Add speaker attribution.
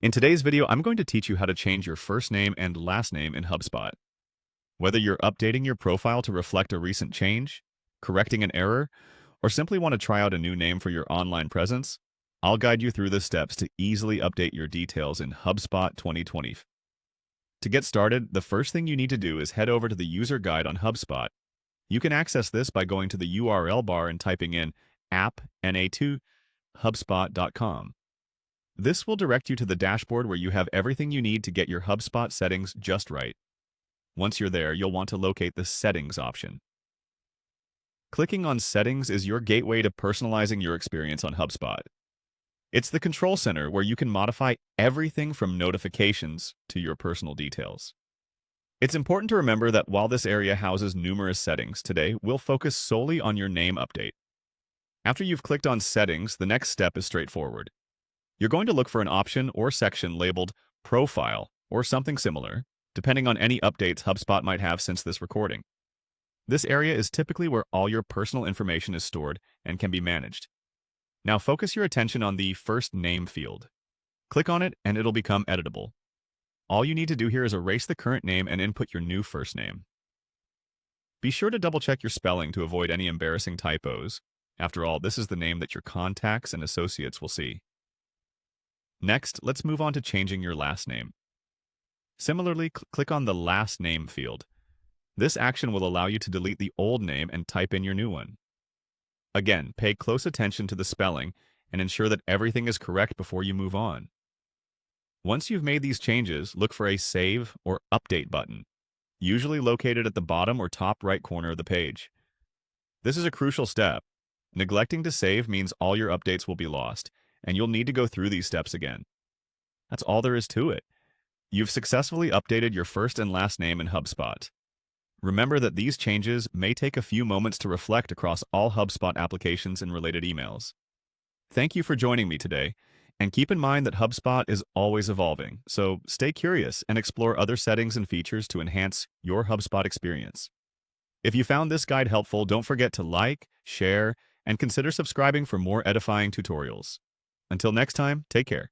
Speaker 1: In today's video, I'm going to teach you how to change your first name and last name in HubSpot. Whether you're updating your profile to reflect a recent change, correcting an error, or simply want to try out a new name for your online presence, I'll guide you through the steps to easily update your details in HubSpot 2020. To get started, the first thing you need to do is head over to the user guide on HubSpot. You can access this by going to the URL bar and typing in app.na2hubspot.com. This will direct you to the dashboard where you have everything you need to get your HubSpot settings just right. Once you're there, you'll want to locate the Settings option. Clicking on Settings is your gateway to personalizing your experience on HubSpot. It's the control center where you can modify everything from notifications to your personal details. It's important to remember that while this area houses numerous settings, today we'll focus solely on your name update. After you've clicked on Settings, the next step is straightforward. You're going to look for an option or section labeled Profile or something similar, depending on any updates HubSpot might have since this recording. This area is typically where all your personal information is stored and can be managed. Now focus your attention on the First Name field. Click on it and it'll become editable. All you need to do here is erase the current name and input your new first name. Be sure to double-check your spelling to avoid any embarrassing typos. After all, this is the name that your contacts and associates will see. Next, let's move on to changing your last name. Similarly, click on the Last Name field. This action will allow you to delete the old name and type in your new one. Again, pay close attention to the spelling and ensure that everything is correct before you move on. Once you've made these changes, look for a Save or Update button, usually located at the bottom or top right corner of the page. This is a crucial step. Neglecting to save means all your updates will be lost, and you'll need to go through these steps again. That's all there is to it. You've successfully updated your first and last name in HubSpot. Remember that these changes may take a few moments to reflect across all HubSpot applications and related emails. Thank you for joining me today, and keep in mind that HubSpot is always evolving, so stay curious and explore other settings and features to enhance your HubSpot experience. If you found this guide helpful, don't forget to like, share, and consider subscribing for more edifying tutorials. Until next time, take care.